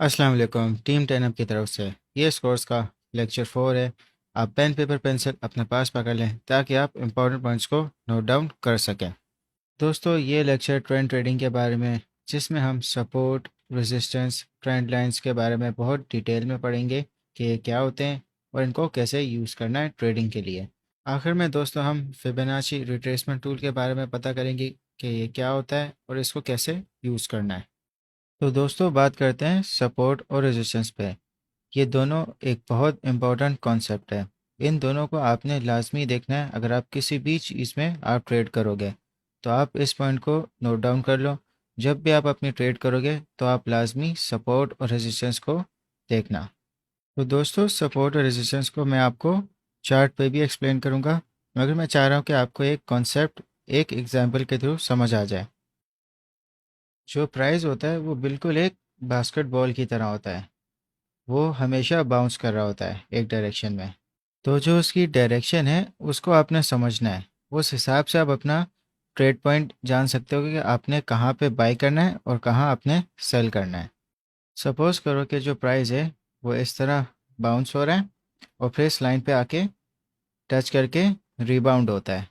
अस्सलाम वालेकुम। Team 10 up की तरफ से ये इस कोर्स का लेक्चर 4 है। आप पेन पेपर पेंसिल अपने पास पकड़ लें ताकि आप इंपॉर्टेंट पॉइंट्स को नोट डाउन कर सकें। दोस्तों, ये लेक्चर ट्रेंड ट्रेडिंग के बारे में, जिसमें हम सपोर्ट, रेजिस्टेंस, ट्रेंड लाइंस के बारे में बहुत डिटेल में पढ़ेंगे कि ये क्या होते हैं और इनको कैसे यूज़ करना है ट्रेडिंग के लिए। आखिर में दोस्तों, हम फिबोनाची रिट्रेसमेंट टूल के बारे में पता करेंगे कि ये क्या होता है और इसको कैसे यूज़ करना है। तो दोस्तों, बात करते हैं सपोर्ट और रेजिस्टेंस पे। ये दोनों एक बहुत इम्पोर्टेंट कॉन्सेप्ट है। इन दोनों को आपने लाजमी देखना है। अगर आप किसी भी चीज़ में आप ट्रेड करोगे तो आप इस पॉइंट को नोट डाउन कर लो। जब भी आप अपनी ट्रेड करोगे तो आप लाजमी सपोर्ट और रेजिस्टेंस को देखना। तो दोस्तों, सपोर्ट और रेजिस्टेंस को मैं आपको चार्ट पे भी एक्सप्लेन करूँगा, मगर मैं चाह रहा हूँ कि आपको एक कॉन्सेप्ट एक एग्जाम्पल के थ्रू समझ आ जाए। जो प्राइस होता है वो बिल्कुल एक बास्केटबॉल की तरह होता है। वो हमेशा बाउंस कर रहा होता है एक डायरेक्शन में। तो जो उसकी डायरेक्शन है उसको आपने समझना है। उस हिसाब से आप अपना ट्रेड पॉइंट जान सकते हो कि आपने कहाँ पे बाई करना है और कहाँ आपने सेल करना है। सपोज करो कि जो प्राइस है वो इस तरह बाउंस हो रहा है और फिर इस लाइन पे आके टच करके रिबाउंड होता है।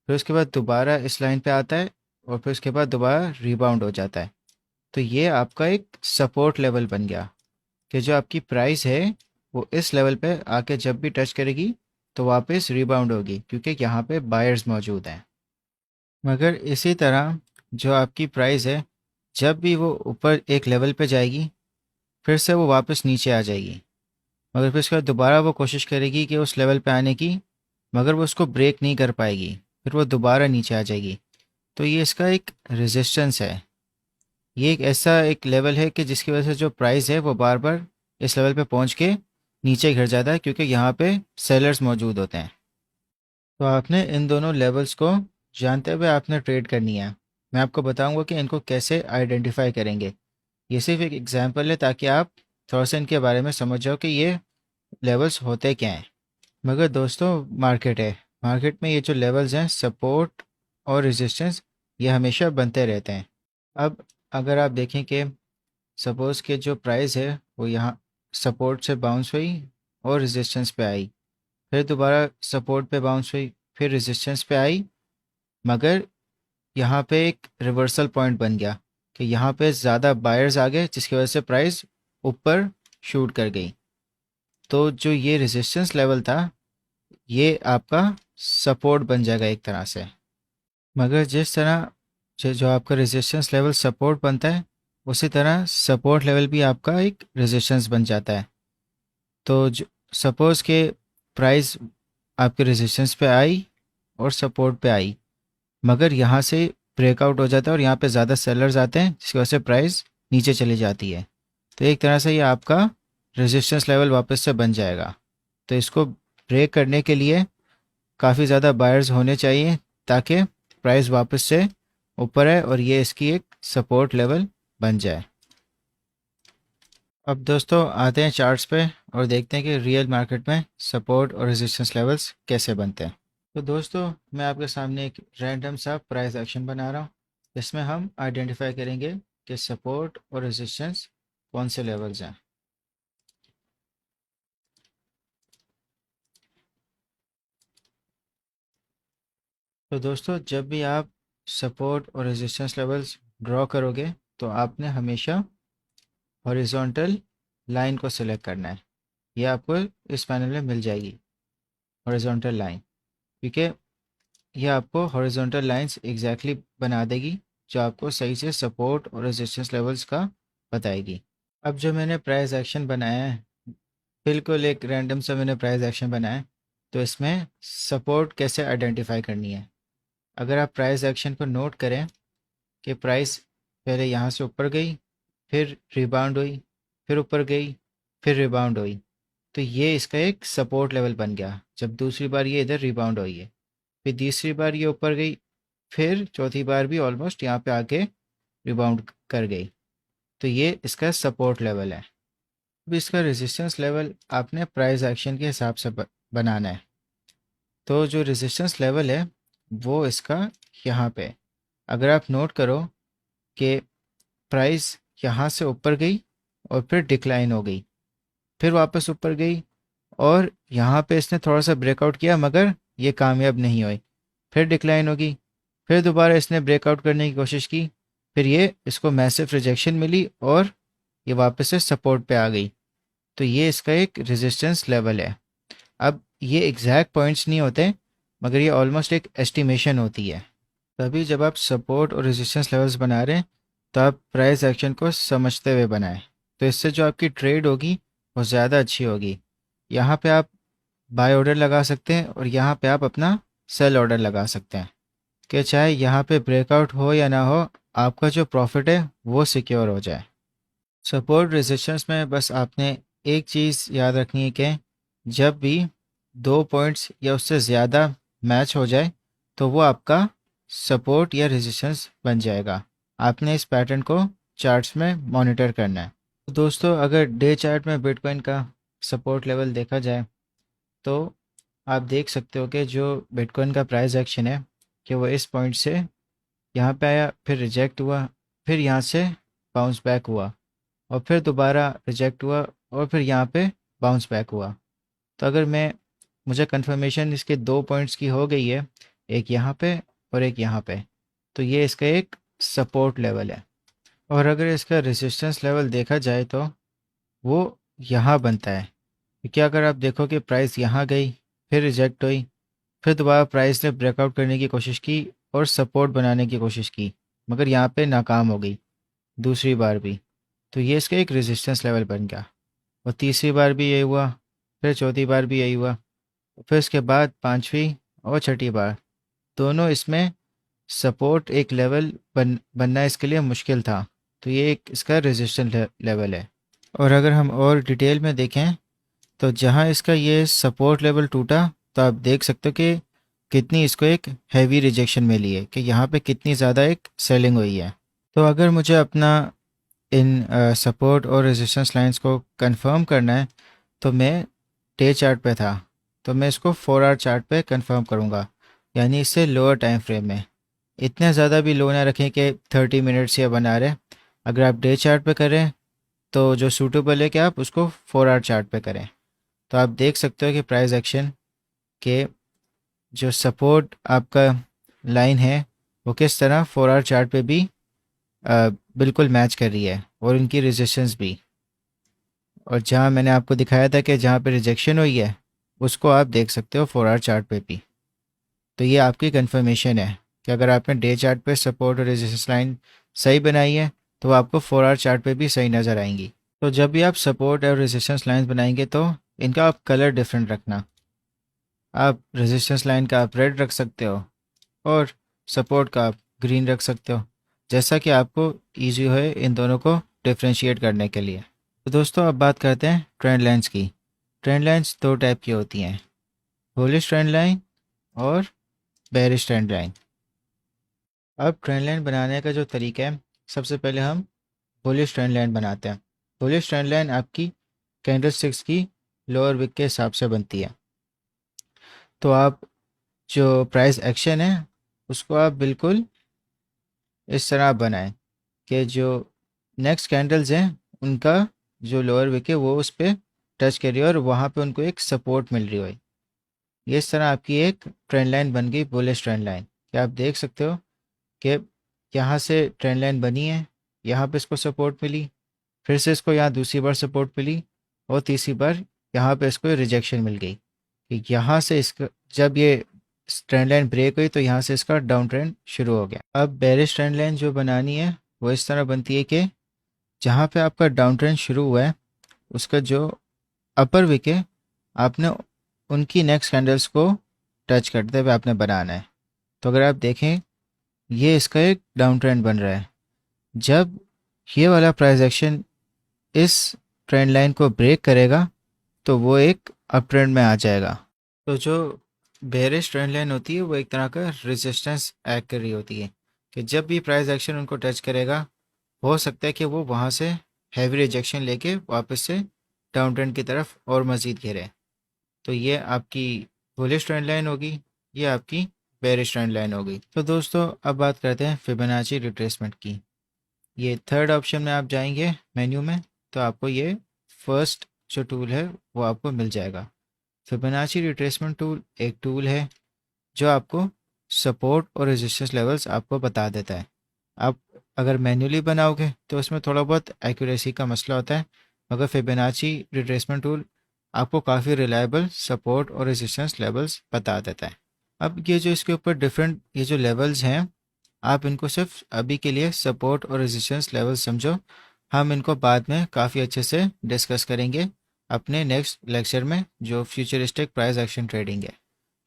फिर उसके बाद दोबारा इस लाइन पे आता है और फिर उसके बाद दोबारा रिबाउंड हो जाता है। तो ये आपका एक सपोर्ट लेवल बन गया कि जो आपकी प्राइस है वो इस लेवल पे आके जब भी टच करेगी तो वापस रिबाउंड होगी, क्योंकि यहाँ पे बायर्स मौजूद हैं। मगर इसी तरह जो आपकी प्राइस है, जब भी वो ऊपर एक लेवल पे जाएगी फिर से वो वापस नीचे आ जाएगी। मगर फिर उसके बाद दोबारा वो कोशिश करेगी कि उस लेवल पे आने की, मगर वो उसको ब्रेक नहीं कर पाएगी, फिर वो दोबारा नीचे आ जाएगी। तो ये इसका एक रेजिस्टेंस है। ये एक ऐसा एक लेवल है कि जिसकी वजह से जो प्राइस है वो बार बार इस लेवल पे पहुंच के नीचे गिर जाता है, क्योंकि यहाँ पे सेलर्स मौजूद होते हैं। तो आपने इन दोनों लेवल्स को जानते हुए आपने ट्रेड करनी है। मैं आपको बताऊंगा कि इनको कैसे आइडेंटिफाई करेंगे। ये सिर्फ एक एग्जांपल है ताकि आप थोड़ा सा इनके बारे में समझ जाओ कि ये लेवल्स होते क्या हैं। मगर दोस्तों, मार्केट है, मार्केट में ये जो लेवल्स हैं सपोर्ट और रेजिस्टेंस, ये हमेशा बनते रहते हैं। अब अगर आप देखें कि सपोज़ के जो प्राइस है वो यहाँ सपोर्ट से बाउंस हुई और रेजिस्टेंस पे आई, फिर दोबारा सपोर्ट पे बाउंस हुई, फिर रेजिस्टेंस पे आई, मगर यहाँ पे एक रिवर्सल पॉइंट बन गया कि यहाँ पे ज़्यादा बायर्स आ गए, जिसकी वजह से प्राइस ऊपर शूट कर गई। तो जो ये रेजिस्टेंस लेवल था ये आपका सपोर्ट बन जाएगा एक तरह से। मगर जिस तरह जो आपका रेजिस्टेंस लेवल सपोर्ट बनता है, उसी तरह सपोर्ट लेवल भी आपका एक रेजिस्टेंस बन जाता है। तो सपोज़ के प्राइस आपके रेजिस्टेंस पे आई और सपोर्ट पे आई, मगर यहाँ से ब्रेकआउट हो जाता है और यहाँ पे ज़्यादा सेलर्स आते हैं, जिसकी वजह से प्राइस नीचे चली जाती है। तो एक तरह से ये आपका रेजिस्टेंस लेवल वापस से बन जाएगा। तो इसको ब्रेक करने के लिए काफ़ी ज़्यादा बायर्स होने चाहिए ताकि प्राइस वापस से ऊपर है और ये इसकी एक सपोर्ट लेवल बन जाए। अब दोस्तों, आते हैं चार्ट्स पे और देखते हैं कि रियल मार्केट में सपोर्ट और रेजिस्टेंस लेवल्स कैसे बनते हैं। तो दोस्तों, मैं आपके सामने एक रैंडम सा प्राइस एक्शन बना रहा हूँ, जिसमें हम आइडेंटिफाई करेंगे कि सपोर्ट और रेजिस्टेंस कौन से लेवल्स हैं। तो दोस्तों, जब भी आप सपोर्ट और रेजिस्टेंस लेवल्स ड्रॉ करोगे तो आपने हमेशा हॉरिजॉन्टल लाइन को सिलेक्ट करना है। ये आपको इस पैनल में मिल जाएगी, हॉरिजॉन्टल लाइन, क्योंकि ये आपको हॉरिजॉन्टल लाइंस एग्जैक्टली बना देगी जो आपको सही से सपोर्ट और रेजिस्टेंस लेवल्स का बताएगी। अब जो मैंने प्राइस एक्शन बनाया है, बिल्कुल एक रैंडम सा मैंने प्राइस एक्शन बनाया है। तो इसमें सपोर्ट कैसे आइडेंटिफाई करनी है। अगर आप प्राइस एक्शन को नोट करें कि प्राइस पहले यहाँ से ऊपर गई, फिर रिबाउंड हुई, फिर ऊपर गई, फिर रिबाउंड हुई, तो ये इसका एक सपोर्ट लेवल बन गया। जब दूसरी बार ये इधर रिबाउंड हुई है, फिर तीसरी बार ये ऊपर गई, फिर चौथी बार भी ऑलमोस्ट यहाँ पे आके रिबाउंड कर गई, तो ये इसका सपोर्ट लेवल है। अब इसका रेजिस्टेंस लेवल आपने प्राइस एक्शन के हिसाब से बनाना है। तो जो रेजिस्टेंस लेवल है वो इसका यहाँ पे है। अगर आप नोट करो कि प्राइस यहाँ से ऊपर गई और फिर डिक्लाइन हो गई, फिर वापस ऊपर गई और यहाँ पे इसने थोड़ा सा ब्रेकआउट किया मगर ये कामयाब नहीं हुई, फिर डिक्लाइन होगी, फिर दोबारा इसने ब्रेकआउट करने की कोशिश की, फिर ये इसको मैसिव रिजेक्शन मिली और ये वापस से सपोर्ट पे आ गई। तो ये इसका एक रेजिस्टेंस लेवल है। अब ये एग्जैक्ट पॉइंट्स नहीं होते मगर ये ऑलमोस्ट एक एस्टिमेशन होती है। तभी जब आप सपोर्ट और रेजिस्टेंस लेवल्स बना रहे हैं तो आप प्राइस एक्शन को समझते हुए बनाएं, तो इससे जो आपकी ट्रेड होगी वो ज़्यादा अच्छी होगी। यहाँ पे आप बाय ऑर्डर लगा सकते हैं और यहाँ पे आप अपना सेल ऑर्डर लगा सकते हैं कि चाहे यहाँ पे ब्रेकआउट हो या ना हो, आपका जो प्रॉफिट है वो सिक्योर हो जाए। सपोर्ट रेजिस्टेंस में बस आपने एक चीज़ याद रखनी है कि जब भी दो पॉइंट्स या उससे ज़्यादा मैच हो जाए तो वो आपका सपोर्ट या रेजिस्टेंस बन जाएगा। आपने इस पैटर्न को चार्ट्स में मॉनिटर करना है। तो दोस्तों, अगर डे चार्ट में बिटकॉइन का सपोर्ट लेवल देखा जाए तो आप देख सकते हो कि जो बिटकॉइन का प्राइस एक्शन है कि वो इस पॉइंट से यहाँ पे आया, फिर रिजेक्ट हुआ, फिर यहाँ से बाउंस बैक हुआ और फिर दोबारा रिजेक्ट हुआ और फिर यहाँ पे बाउंस बैक हुआ। तो अगर मुझे कंफर्मेशन इसके दो पॉइंट्स की हो गई है, एक यहाँ पे और एक यहाँ पे, तो ये इसका एक सपोर्ट लेवल है। और अगर इसका रेजिस्टेंस लेवल देखा जाए तो वो यहाँ बनता है, क्योंकि अगर आप देखो कि प्राइस यहाँ गई, फिर रिजेक्ट हुई, फिर दोबारा प्राइस ने ब्रेकआउट करने की कोशिश की और सपोर्ट बनाने की कोशिश की मगर यहाँ पे नाकाम हो गई दूसरी बार भी, तो ये इसका एक रेजिस्टेंस लेवल बन गया। और तीसरी बार भी यही हुआ, फिर चौथी बार भी यही हुआ, फिर उसके बाद पांचवी और छठी बार, दोनों इसमें सपोर्ट एक लेवल बनना इसके लिए मुश्किल था, तो ये एक इसका रेजिस्टेंस लेवल है। और अगर हम और डिटेल में देखें तो जहाँ इसका ये सपोर्ट लेवल टूटा तो आप देख सकते हो कि कितनी इसको एक हैवी रिजेक्शन मिली है, कि यहाँ पे कितनी ज़्यादा एक सेलिंग हुई है। तो अगर मुझे अपना इन सपोर्ट और रेजिस्टेंस लाइंस को कंफर्म करना है तो मैं डे चार्ट पे था, तो मैं इसको 4 आवर चार्ट पे कंफर्म करूँगा, यानी इससे लोअर टाइम फ्रेम में। इतने ज़्यादा भी लो ना रखें कि 30 मिनट्स या 1 आवर। अगर आप डे चार्ट पे करें तो जो सूटेबल है कि आप उसको 4 आवर चार्ट पे करें। तो आप देख सकते हो कि प्राइस एक्शन के जो सपोर्ट आपका लाइन है वो किस तरह 4 आवर चार्ट पे भी बिल्कुल मैच कर रही है और उनकी रेजिस्टेंस भी। और जहाँ मैंने आपको दिखाया था कि जहाँ पे रिजेक्शन हुई है उसको आप देख सकते हो 4 आवर चार्ट पे भी। तो ये आपकी कंफर्मेशन है कि अगर आपने डे चार्ट पे सपोर्ट और रेजिस्टेंस लाइन सही बनाई है तो वो आपको 4 आवर चार्ट पे भी सही नज़र आएंगी। तो जब भी आप सपोर्ट और रेजिस्टेंस लाइन बनाएंगे तो इनका आप कलर डिफरेंट रखना। आप रेजिस्टेंस लाइन का आप रेड रख सकते हो और सपोर्ट का आप ग्रीन रख सकते हो, जैसा कि आपको ईजी हो इन दोनों को डिफ्रेंशिएट करने के लिए। तो दोस्तों, अब बात करते हैं ट्रेंड लाइंस की। ट्रेंड लाइंस दो टाइप की होती हैं, बुलिश ट्रेंड लाइन और बेरिश ट्रेंड लाइन। अब ट्रेंड लाइन बनाने का जो तरीका है, सबसे पहले हम बुलिश ट्रेंड लाइन बनाते हैं। बुलिश ट्रेंड लाइन आपकी कैंडलस्टिक्स की लोअर विक के हिसाब से बनती है। तो आप जो प्राइस एक्शन है उसको आप बिल्कुल इस तरह आप बनाएं कि जो नेक्स्ट कैंडल्स हैं उनका जो लोअर विक है वो उस पर टच करिए और वहाँ पे उनको एक सपोर्ट मिल रही हो। ये इस तरह आपकी एक ट्रेंड लाइन बन गई, बुलिश ट्रेंड लाइन। क्या आप देख सकते हो कि यहाँ से ट्रेंड लाइन बनी है, यहाँ पे इसको सपोर्ट मिली, फिर से इसको यहाँ दूसरी बार सपोर्ट मिली और तीसरी बार यहाँ पे इसको रिजेक्शन मिल गई कि यहाँ से इसका जब ये ट्रेंड लाइन ब्रेक हुई तो यहाँ से इसका डाउन ट्रेंड शुरू हो गया। अब बेरिश ट्रेंड लाइन जो बनानी है वो इस तरह बनती है कि जहाँ पे आपका डाउन ट्रेंड शुरू हुआ है उसका जो अपर विक है आपने उनकी नेक्स्ट कैंडल्स को टच करते हुए आपने बनाना है। तो अगर आप देखें ये इसका एक डाउन ट्रेंड बन रहा है, जब ये वाला प्राइस एक्शन इस ट्रेंड लाइन को ब्रेक करेगा तो वो एक अप ट्रेंड में आ जाएगा। तो जो बेरिश ट्रेंड लाइन होती है वो एक तरह का रेजिस्टेंस एक्ट कर रही होती है कि जब भी प्राइस एक्शन उनको टच करेगा हो सकता है कि वो वहाँ से हैवी रिजेक्शन लेके वापस से डाउन ट्रेंड की तरफ और मज़ीद गिरे। तो ये आपकी बुलिश ट्रेंड लाइन होगी, ये आपकी बेरिश ट्रेंड लाइन होगी। तो दोस्तों, अब बात करते हैं फिबोनाची रिट्रेसमेंट की। ये थर्ड ऑप्शन में आप जाएंगे मेन्यू में तो आपको ये फर्स्ट जो टूल है वो आपको मिल जाएगा। फिबोनाची रिट्रेसमेंट टूल एक टूल है जो आपको सपोर्ट और रेजिस्टेंस लेवल्स आपको बता देता है। आप अगर मैन्युअली बनाओगे तो उसमें थोड़ा बहुत एक्यूरेसी का मसला होता है, मगर फिबोनाची रिट्रेसमेंट टूल आपको काफ़ी रिलायबल सपोर्ट और रेजिस्टेंस लेवल्स बता देता है। अब ये जो इसके ऊपर डिफरेंट ये जो लेवल्स हैं, आप इनको सिर्फ अभी के लिए सपोर्ट और रेजिस्टेंस लेवल समझो। हम इनको बाद में काफ़ी अच्छे से डिस्कस करेंगे अपने नेक्स्ट लेक्चर में, जो फ्यूचरिस्टिक प्राइस एक्शन ट्रेडिंग है,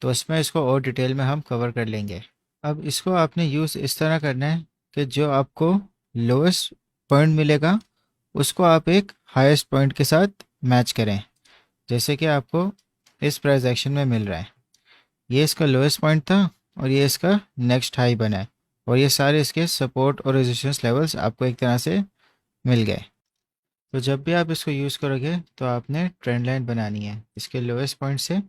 तो उसमें इसको और डिटेल में हम कवर कर लेंगे। अब इसको आपने यूज़ इस तरह करना है कि जो आपको लोएस्ट पॉइंट मिलेगा उसको आप एक हाईएस्ट पॉइंट के साथ मैच करें, जैसे कि आपको इस प्राइस एक्शन में मिल रहा है। ये इसका लोएस्ट पॉइंट था और ये इसका नेक्स्ट हाई बना है, और ये सारे इसके सपोर्ट और रेजिस्टेंस लेवल्स आपको एक तरह से मिल गए। तो जब भी आप इसको यूज़ करोगे तो आपने ट्रेंड लाइन बनानी है इसके लोएस्ट पॉइंट से,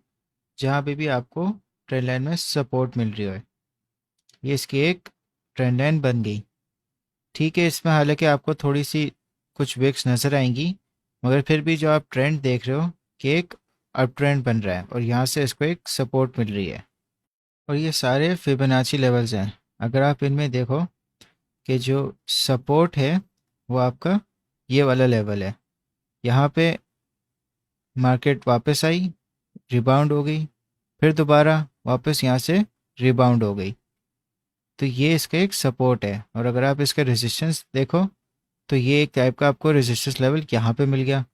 जहाँ पे भी आपको ट्रेंड लाइन में सपोर्ट मिल रही हो। ये इसकी एक ट्रेंड लाइन बन गई। ठीक है, इसमें हालांकि आपको थोड़ी सी कुछ विक्स नज़र आएंगी, मगर फिर भी जो आप ट्रेंड देख रहे हो कि एक अप ट्रेंड बन रहा है और यहाँ से इसको एक सपोर्ट मिल रही है। और ये सारे फिबोनाची लेवल्स हैं। अगर आप इनमें देखो कि जो सपोर्ट है वो आपका ये वाला लेवल है, यहाँ पे मार्केट वापस आई, रिबाउंड हो गई, फिर दोबारा वापस यहाँ से रिबाउंड हो गई, तो ये इसका एक सपोर्ट है। और अगर आप इसका रेजिस्टेंस देखो तो ये एक टाइप का आपको रेजिस्टेंस लेवल यहाँ पे मिल गया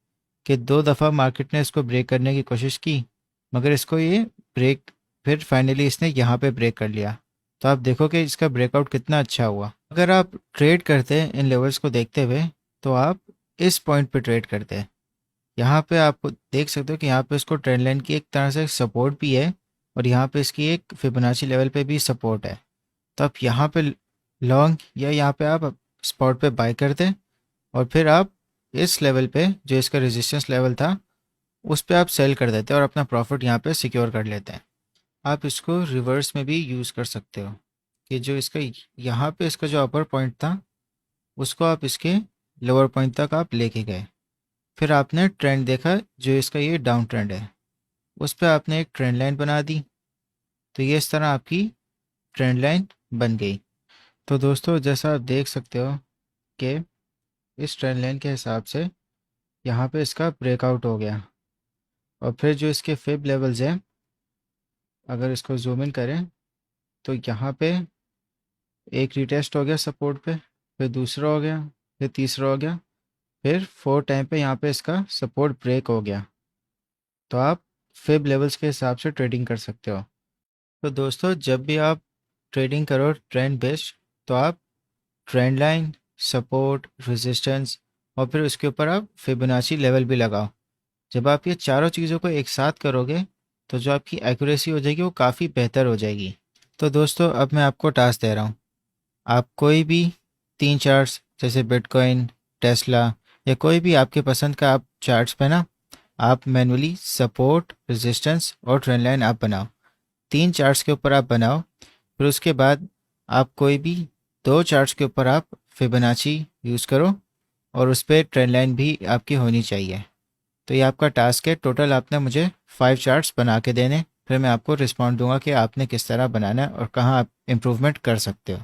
कि 2 दफ़ा मार्केट ने इसको ब्रेक करने की कोशिश की, मगर इसको ये ब्रेक, फिर फाइनली इसने यहाँ पे ब्रेक कर लिया। तो आप देखो कि इसका ब्रेकआउट कितना अच्छा हुआ। अगर आप ट्रेड करते हैं इन लेवल्स को देखते हुए तो आप इस पॉइंट पे ट्रेड करते हैं। यहाँ पे आप देख सकते हो कि यहाँ पे इसको ट्रेंड लाइन की एक तरह से सपोर्ट भी है और यहाँ पे इसकी एक फिबोनाची लेवल पे भी सपोर्ट है। तो आप यहाँ पे लॉन्ग या यहाँ पे आप स्पॉट पे बाय करते और फिर आप इस लेवल पे जो इसका रेजिस्टेंस लेवल था उस पे आप सेल कर देते और अपना प्रॉफिट यहाँ पे सिक्योर कर लेते हैं। आप इसको रिवर्स में भी यूज़ कर सकते हो कि जो इसका यहाँ पे इसका जो अपर पॉइंट था उसको आप इसके लोअर पॉइंट तक आप लेके गए, फिर आपने ट्रेंड देखा जो इसका ये डाउन ट्रेंड है, उस पर आपने एक ट्रेंड लाइन बना दी, तो ये इस तरह आपकी ट्रेंड लाइन बन गई। तो दोस्तों जैसा आप देख सकते हो कि इस ट्रेंड लाइन के हिसाब से यहाँ पे इसका ब्रेकआउट हो गया, और फिर जो इसके फिब लेवल्स हैं अगर इसको जूम इन करें तो यहाँ पे एक रिटेस्ट हो गया सपोर्ट पे, फिर दूसरा हो गया, फिर तीसरा हो गया, फिर 4 टाइम पे यहाँ पे इसका सपोर्ट ब्रेक हो गया। तो आप फिब लेवल्स के हिसाब से ट्रेडिंग कर सकते हो। तो दोस्तों जब भी आप ट्रेडिंग करो ट्रेंड बेस्ड, तो आप ट्रेंड लाइन, सपोर्ट, रेजिस्टेंस और फिर उसके ऊपर आप फिबोनाची लेवल भी लगाओ। जब आप ये चारों चीज़ों को एक साथ करोगे तो जो आपकी एक्यूरेसी हो जाएगी वो काफ़ी बेहतर हो जाएगी। तो दोस्तों अब मैं आपको टास्क दे रहा हूँ, आप कोई भी 3 चार्ट्स जैसे बिटकॉइन, टेस्ला या कोई भी आपके पसंद का आप चार्ट्स पे ना आप मैनुअली सपोर्ट, रेजिस्टेंस और ट्रेंड लाइन आप बनाओ। 3 चार्ट्स के ऊपर आप बनाओ, फिर उसके बाद आप कोई भी 2 चार्ट्स के ऊपर आप फिबोनाची यूज़ करो और उस पर ट्रेंड लाइन भी आपकी होनी चाहिए। तो ये आपका टास्क है। टोटल आपने मुझे 5 चार्ट्स बना के देने, फिर मैं आपको रिस्पॉन्ड दूंगा कि आपने किस तरह बनाना है और कहाँ आप इम्प्रूवमेंट कर सकते हो।